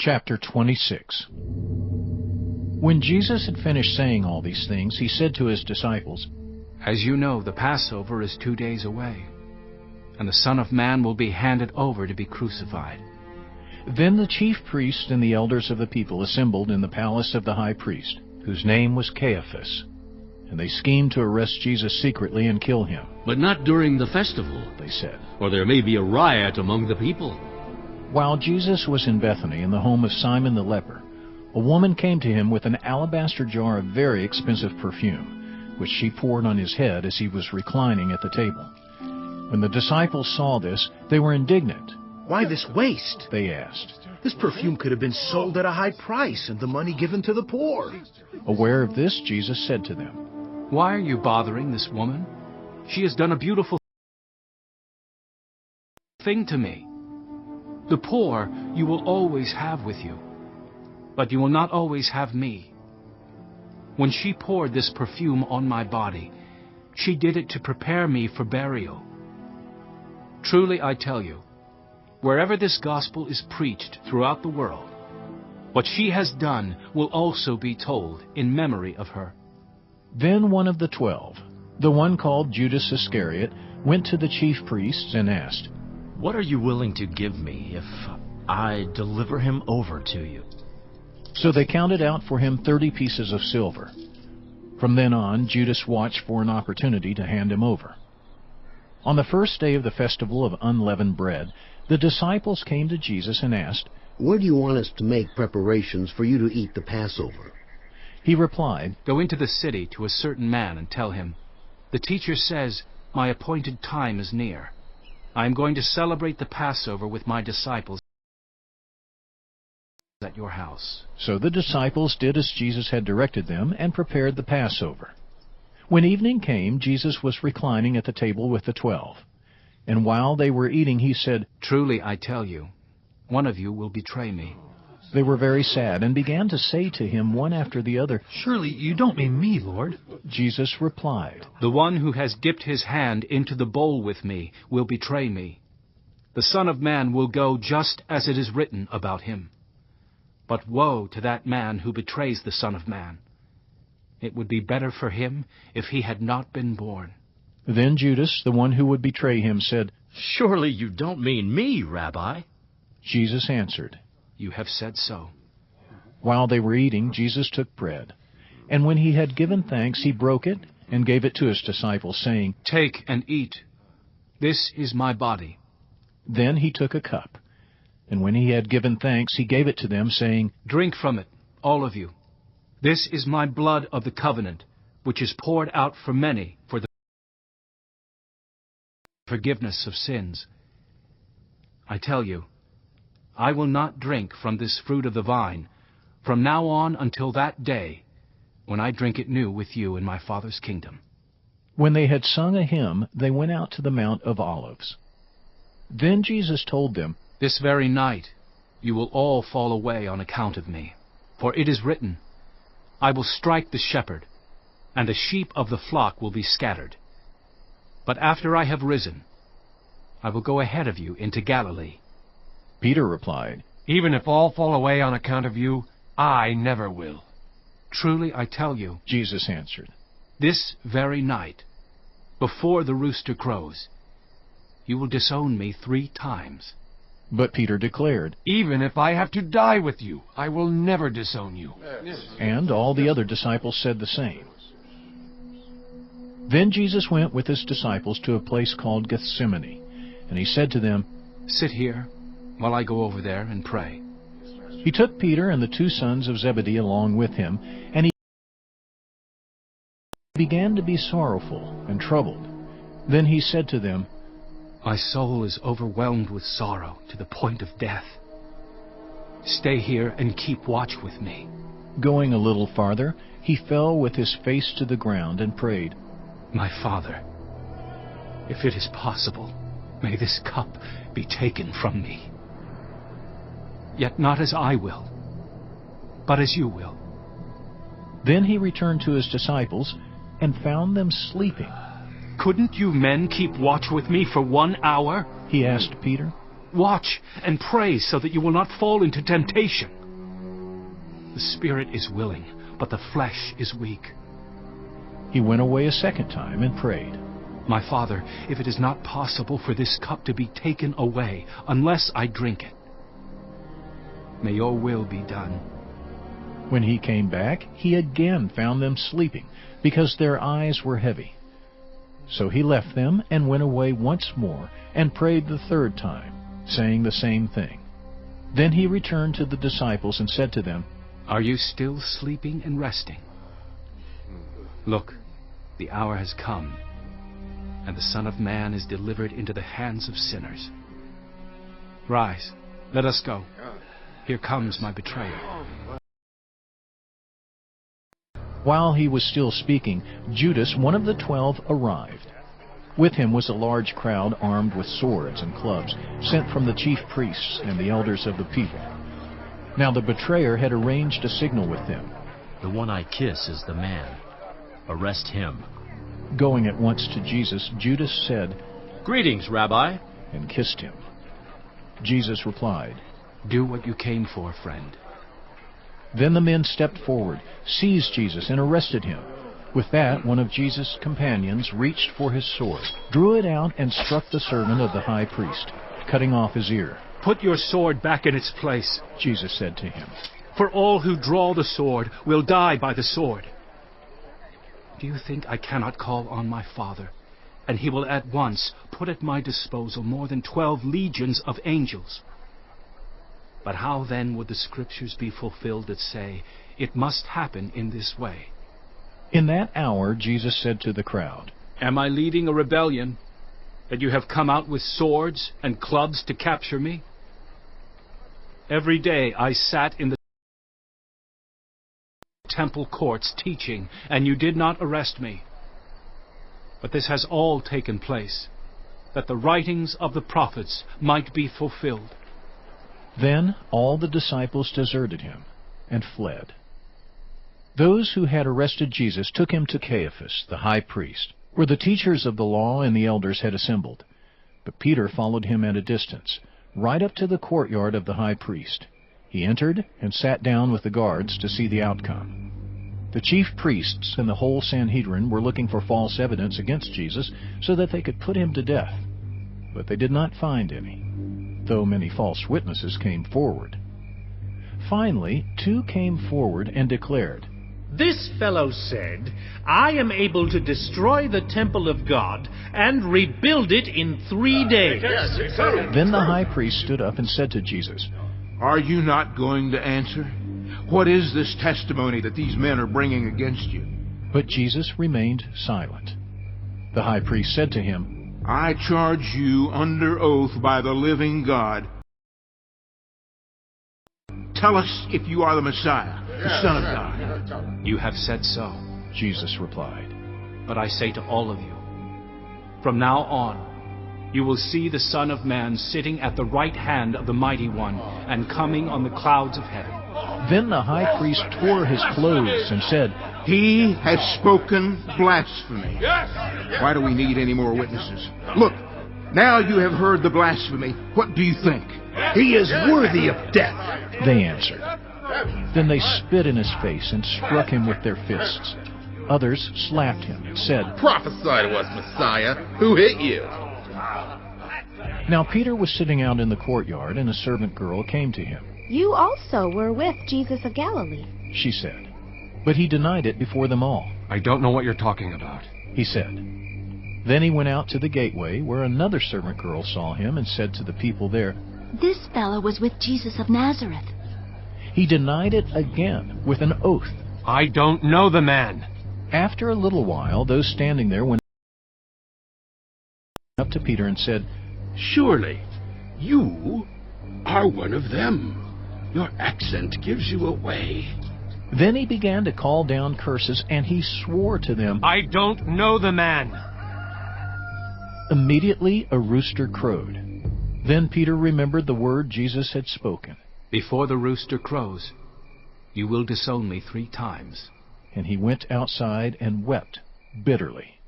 Chapter 26. When Jesus had finished saying all these things, he said to his disciples, "As you know, the Passover is 2 days away, and the Son of Man will be handed over to be crucified." Then the chief priests and the elders of the people assembled in the palace of the high priest, whose name was Caiaphas. And they schemed to arrest Jesus secretly and kill him. "But not during the festival," they said, "or there may be a riot among the people." While Jesus was in Bethany in the home of Simon the leper, a woman came to him with an alabaster jar of very expensive perfume, which she poured on his head as he was reclining at the table. When the disciples saw this, they were indignant. "Why this waste?" they asked. "This perfume could have been sold at a high price and the money given to the poor." Aware of this, Jesus said to them, "Why are you bothering this woman? She has done a beautiful thing to me. The poor you will always have with you, but you will not always have me. When she poured this perfume on my body, she did it to prepare me for burial. Truly I tell you, wherever this gospel is preached throughout the world, what she has done will also be told in memory of her." Then one of the 12, the one called Judas Iscariot, went to the chief priests and asked, "What are you willing to give me if I deliver him over to you?" So they counted out for him 30 pieces of silver. From then on, Judas watched for an opportunity to hand him over. On the first day of the festival of unleavened bread, the disciples came to Jesus and asked, "Where do you want us to make preparations for you to eat the Passover?" He replied, "Go into the city to a certain man and tell him, 'The teacher says, my appointed time is near. I am going to celebrate the Passover with my disciples at your house.'" So the disciples did as Jesus had directed them and prepared the Passover. When evening came, Jesus was reclining at the table with the 12. And while they were eating, he said, "Truly I tell you, one of you will betray me." They were very sad and began to say to him one after the other, "Surely you don't mean me, Lord." Jesus replied, "The one who has dipped his hand into the bowl with me will betray me. The Son of Man will go just as it is written about him. But woe to that man who betrays the Son of Man. It would be better for him if he had not been born." Then Judas, the one who would betray him, said, "Surely you don't mean me, Rabbi." Jesus answered, "You have said so." While they were eating, Jesus took bread, and when he had given thanks, he broke it and gave it to his disciples, saying, "Take and eat. This is my body." Then he took a cup, and when he had given thanks, he gave it to them, saying, "Drink from it, all of you. This is my blood of the covenant, which is poured out for many for the forgiveness of sins. I tell you, I will not drink from this fruit of the vine from now on until that day when I drink it new with you in my Father's kingdom." When they had sung a hymn, they went out to the Mount of Olives. Then Jesus told them, "This very night you will all fall away on account of me. For it is written, I will strike the shepherd, and the sheep of the flock will be scattered. But after I have risen, I will go ahead of you into Galilee." Peter replied, "Even if all fall away on account of you, I never will." "Truly I tell you," Jesus answered, "this very night, before the rooster crows, you will disown me 3 times. But Peter declared, "Even if I have to die with you, I will never disown you." and all the other disciples said the same. Then Jesus went with his disciples to a place called Gethsemane, and he said to them, "Sit here while I go over there and pray." He took Peter and the 2 sons of Zebedee along with him, and he began to be sorrowful and troubled. Then he said to them, "My soul is overwhelmed with sorrow to the point of death. Stay here and keep watch with me." Going a little farther, he fell with his face to the ground and prayed, "My Father, if it is possible, may this cup be taken from me. Yet not as I will, but as you will." Then he returned to his disciples and found them sleeping. "Couldn't you men keep watch with me for 1 hour? He asked Peter. Watch and pray so that you will not fall into temptation. The spirit is willing, but the flesh is weak." He went away a second time and prayed, "My Father, if it is not possible for this cup to be taken away unless I drink it, may your will be done." When he came back, he again found them sleeping, because their eyes were heavy. So he left them and went away once more and prayed the third time, saying the same thing. Then he returned to the disciples and said to them, "Are you still sleeping and resting? Look, the hour has come, and the Son of Man is delivered into the hands of sinners. Rise, let us go. Here comes my betrayer." While he was still speaking, Judas, one of the 12, arrived. With him was a large crowd armed with swords and clubs, sent from the chief priests and the elders of the people. Now the betrayer had arranged a signal with them. The one I kiss is the man. Arrest him. Going at once to Jesus, Judas said, "Greetings, Rabbi." and kissed him. Jesus replied, "Do what you came for, friend." Then the men stepped forward, seized Jesus, and arrested him. With that, one of Jesus' companions reached for his sword, drew it out, and struck the servant of the high priest, cutting off his ear. "Put your sword back in its place," Jesus said to him. "for all who draw the sword will die by the sword. Do you think I cannot call on my Father, and he will at once put at my disposal more than 12 legions of angels? But how then would the Scriptures be fulfilled that say, 'It must happen in this way'?" In that hour Jesus said to the crowd, Am I leading a rebellion, that you have come out with swords and clubs to capture me? Every day I sat in the temple courts teaching, and you did not arrest me. But this has all taken place, that the writings of the prophets might be fulfilled. Then all the disciples deserted him and fled. Those who had arrested Jesus took him to Caiaphas, the high priest, where the teachers of the law and the elders had assembled. But Peter followed him at a distance, right up to the courtyard of the high priest. He entered and sat down with the guards to see the outcome. The chief priests and the whole Sanhedrin were looking for false evidence against Jesus so that they could put him to death. But they did not find any, though many false witnesses came forward. Finally, 2 came forward and declared, "This fellow said, 'I am able to destroy the temple of God and rebuild it in 3 days.'" Then the high priest stood up and said to Jesus, "Are you not going to answer? What is this testimony that these men are bringing against you?" But Jesus remained silent. The high priest said to him, "I charge you under oath by the living God. Tell us if you are the Messiah, the Son of God." You have said so. Jesus replied. But I say to all of you, from now on, you will see the Son of Man sitting at the right hand of the Mighty One and coming on the clouds of heaven. Then the high priest tore his clothes and said, "He has spoken blasphemy. Why do we need any more witnesses? Look, now you have heard the blasphemy. What do you think?" He is worthy of death. They answered. Then they spit in his face and struck him with their fists. Others slapped him and said, "Prophesy to us, Messiah. Who hit you?" Now Peter was sitting out in the courtyard, and a servant girl came to him. "You also were with Jesus of Galilee," she said. But he denied it before them all. I don't know what you're talking about, he said. Then he went out to the gateway, where another servant girl saw him and said to the people there, "This fellow was with Jesus of Nazareth." He denied it again with an oath. I don't know the man. After a little while, those standing there went up to Peter and said, "Surely you are one of them. Your accent gives you away." Then he began to call down curses, and he swore to them, I don't know the man. Immediately a rooster crowed. Then Peter remembered the word Jesus had spoken. Before the rooster crows, you will disown me 3 times. And he went outside and wept bitterly.